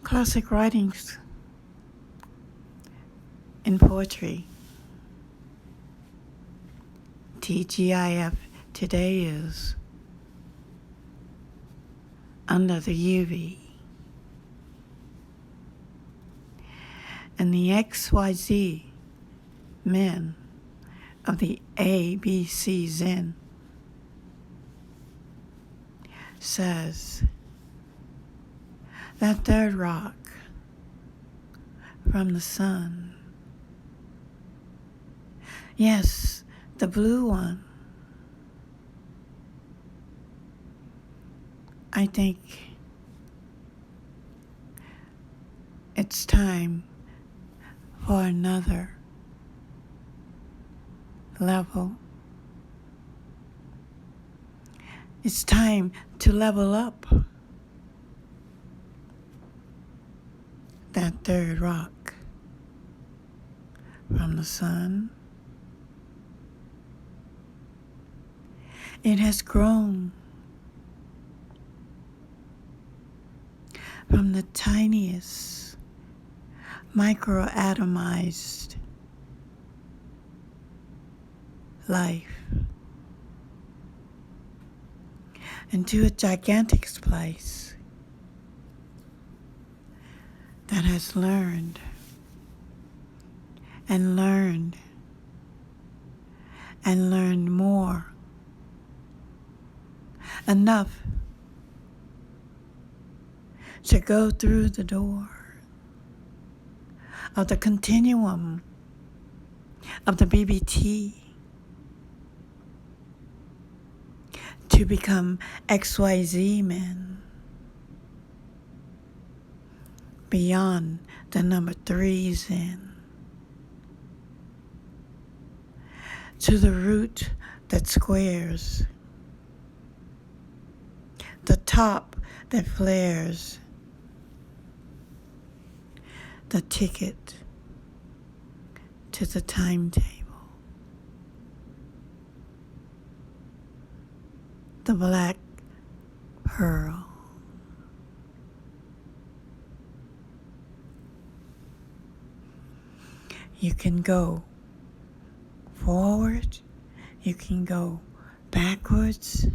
classic writings in poetry. TGIF today is Under the UV. And the XYZ men of the ABC Zen says that third rock from the sun, yes, the blue one, I think it's time for another level. It's time to level up that third rock from the sun. It has grown from the tiniest microatomized life into a gigantic place that has learned and learned and learned more, enough to go through the door of the continuum of the BBT to become XYZ men beyond the number 3 Zen to the root that squares, the top that flares, the ticket to the timetable, the black pearl. You can go forward, you can go backwards,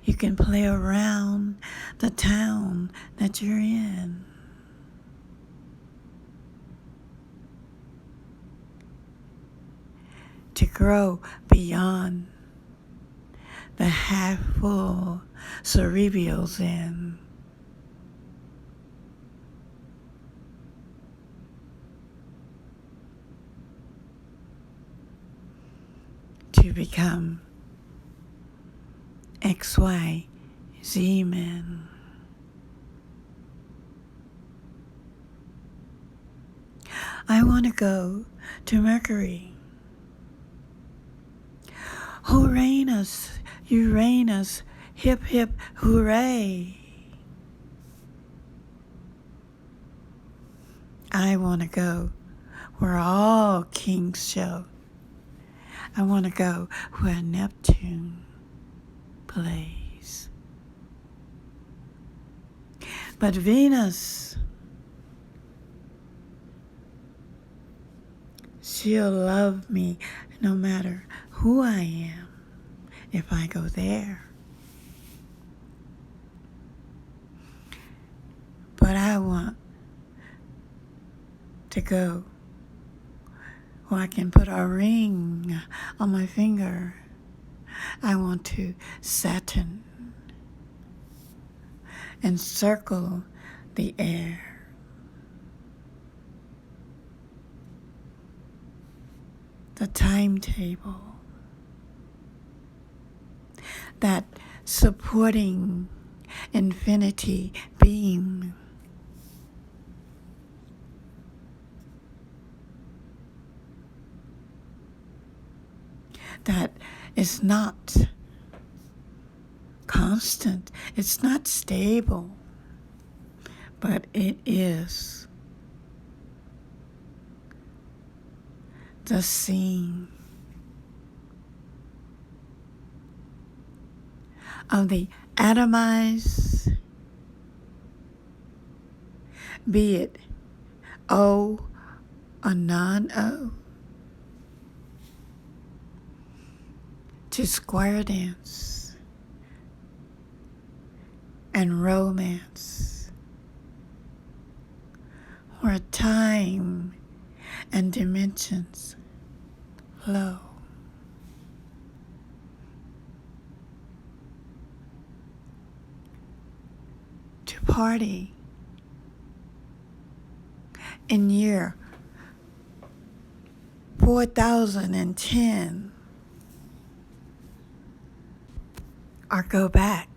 you can play around the town that you're in. To grow beyond the half-full cerebral Zen. To become XYZ men. I want to go to Mercury. Uranus, Uranus, hip hip hooray. I want to go where all kings show. I want to go where Neptune plays. But Venus, she'll love me no matter who I am if I go there. But I want to go where I can put a ring on my finger. I want to Saturn and circle the air. The timetable. That supporting infinity beam. That is not constant, it's not stable, but it is the scene of the atomized be it O or non-O, to square dance and romance, where time and dimensions flow. To party in year 4010, or go back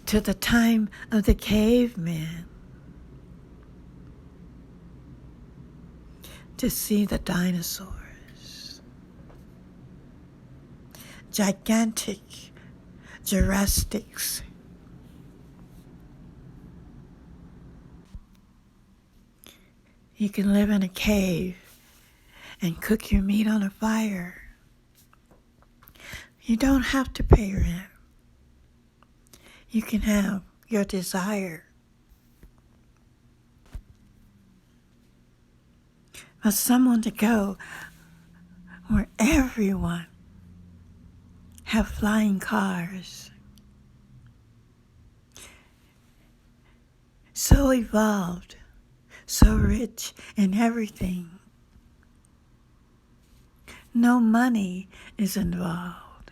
to the time of the cavemen to see the dinosaurs, gigantic Jurassics. You can live in a cave and cook your meat on a fire. You don't have to pay rent. You can have your desire. But someone to go where everyone have flying cars. So evolved, so rich in everything. No money is involved.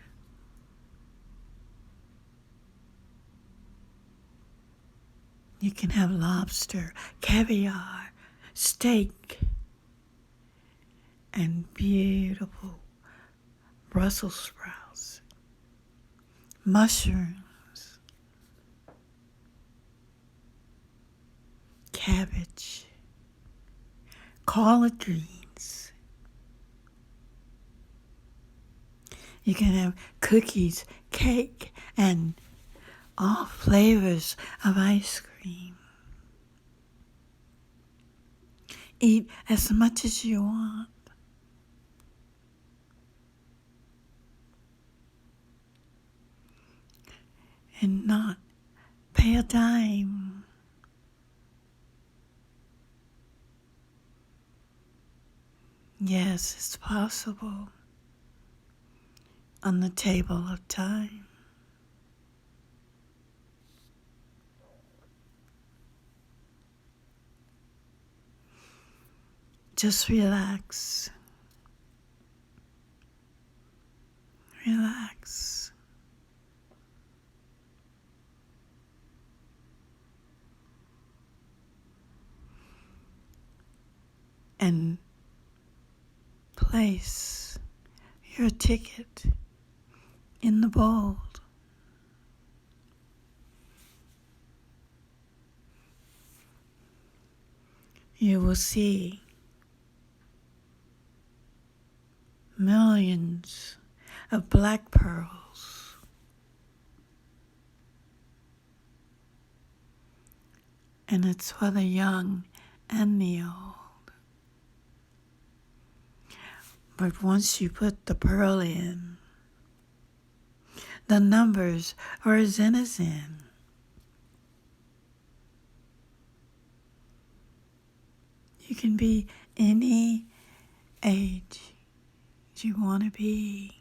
You can have lobster, caviar, steak, and beautiful Brussels sprouts, mushrooms, cabbage, collard greens. You can have cookies, cake, and all flavors of ice cream. Eat as much as you want. And not pay a dime. Yes, it's possible on the table of time. Just relax. Relax. And place your ticket in the bowl. You will see millions of black pearls, and it's for the young and the old. But once you put the pearl in, the numbers are as innocent. You can be any age you want to be.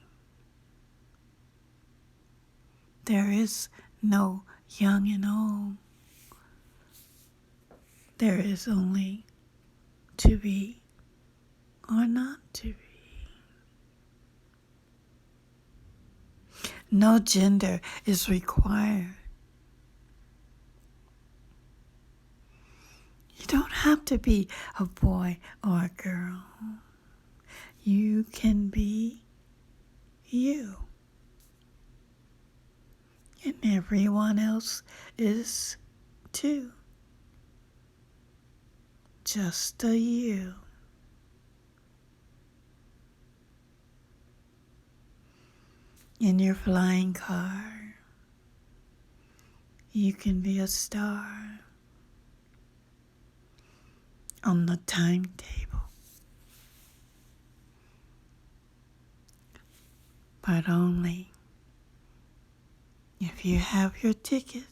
There is no young and old. There is only to be or not to be. No gender is required. You don't have to be a boy or a girl. You can be you. And everyone else is too. Just a you. In your flying car, you can be a star on the timetable. But only if you have your ticket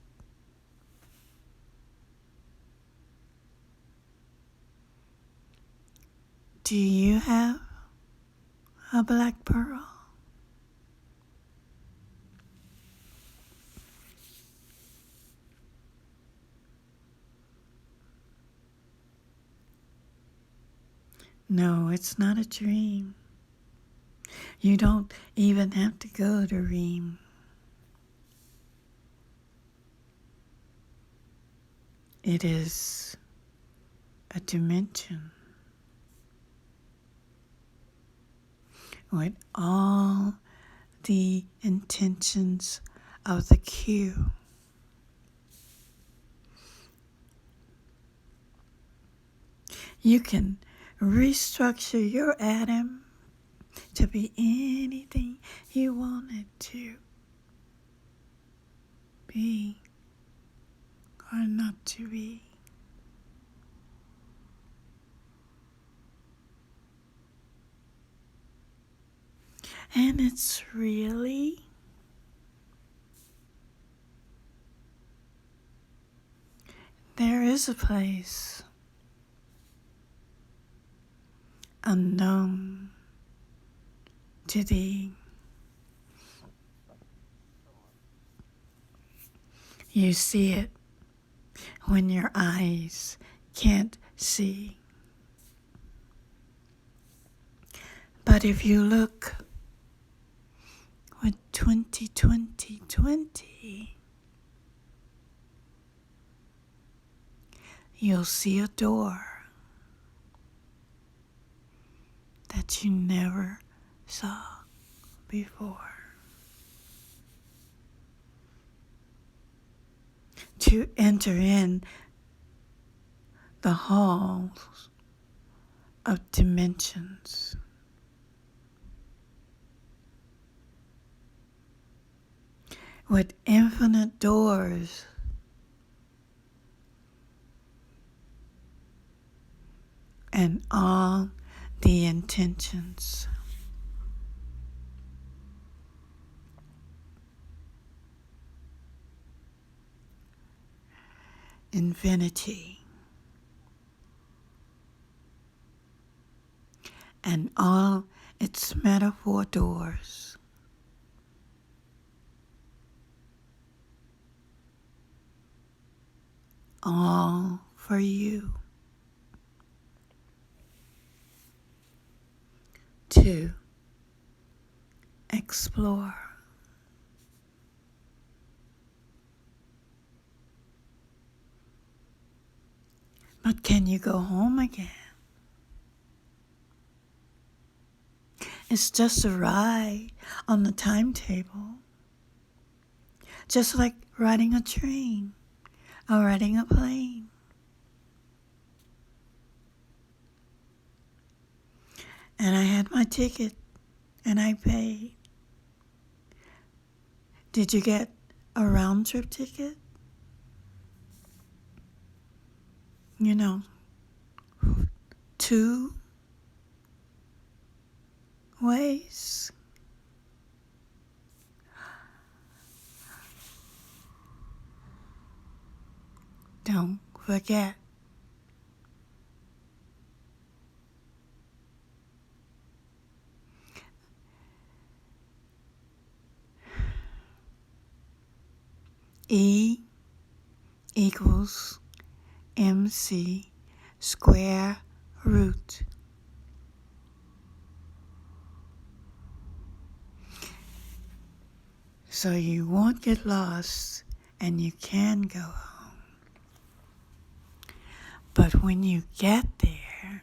Do you have a black pearl? No, it's not a dream. You don't even have to go to Reem. It is a dimension with all the intentions of the Q. You can restructure your atom to be anything you want it to be or not to be. And it's really there is a place unknown to thee. You see it when your eyes can't see. But if you look with 20/20/20, you'll see a door that you never saw before. To enter in the halls of dimensions. With infinite doors and all the intentions. Infinity and all its metaphor doors. All for you to explore. But can you go home again? It's just a ride on the timetable. Just like riding a train or riding a plane. And I had my ticket and I paid. Did you get a round trip ticket? You know, 2 ways. Don't forget. E equals MC square root. So you won't get lost and you can go home. But when you get there,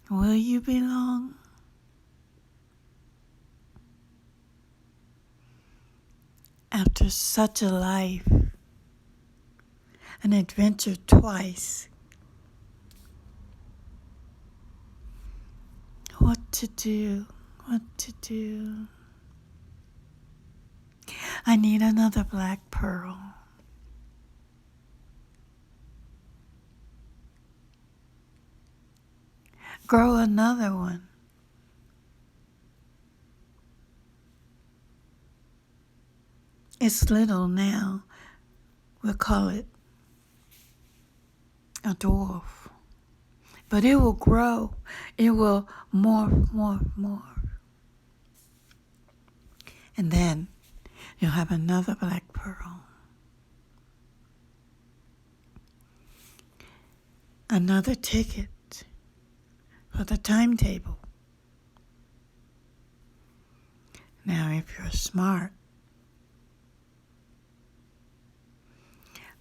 will you belong? After such a life, an adventure twice, what to do, what to do. I need another black pearl. Grow another one. It's little now. We'll call it a dwarf. But it will grow. It will morph. And then you'll have another black pearl. Another ticket for the timetable. Now, if you're smart,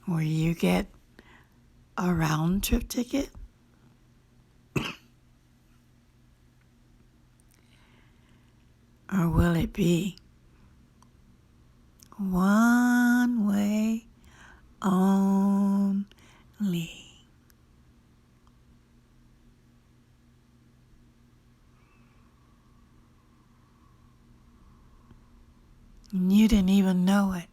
will you get a round trip ticket? Or will it be one way only? And you didn't even know it,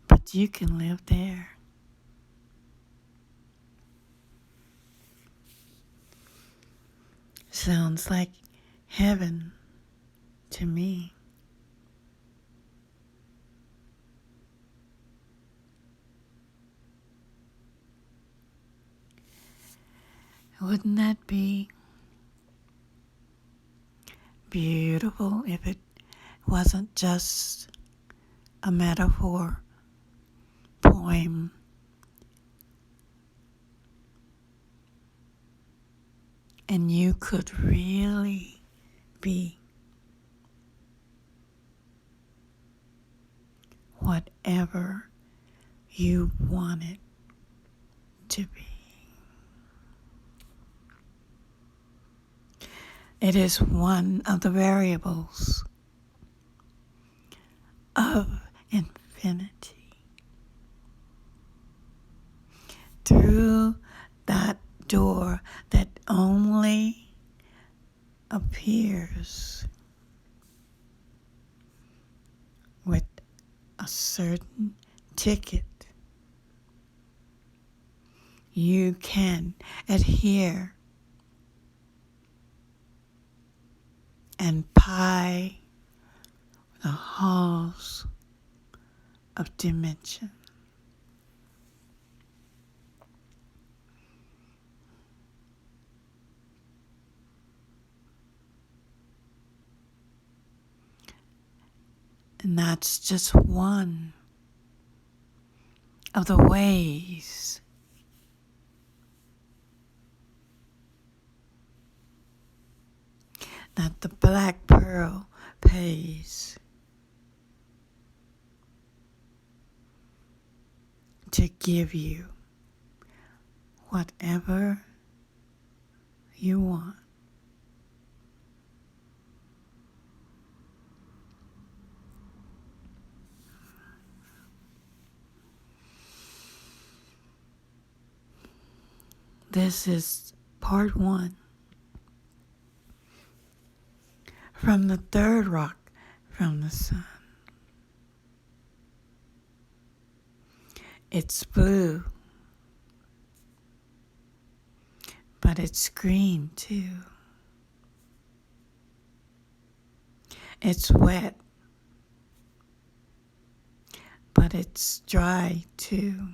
but you can live there. Sounds like heaven to me. Wouldn't that be beautiful if it wasn't just a metaphor, poem, and you could really be whatever you wanted to be. It is one of the variables of infinity. Through that door that only appears with a certain ticket, you can adhere and pie the halls of dimension. And that's just one of the ways that the black pearl pays to give you whatever you want. This is part 1 from the third rock from the sun. It's blue, but it's green too. It's wet, but it's dry too.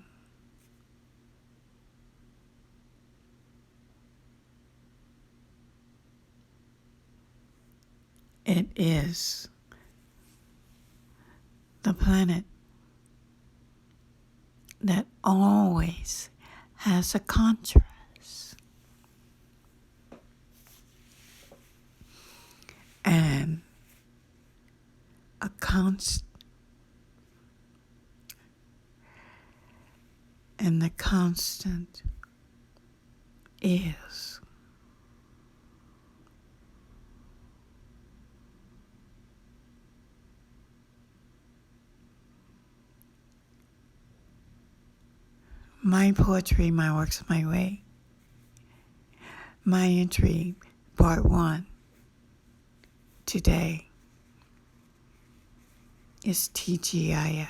It is the planet that always has a contrast. And a constant. And the constant is my poetry, my works, my way. My entry, part 1, today is TGIF.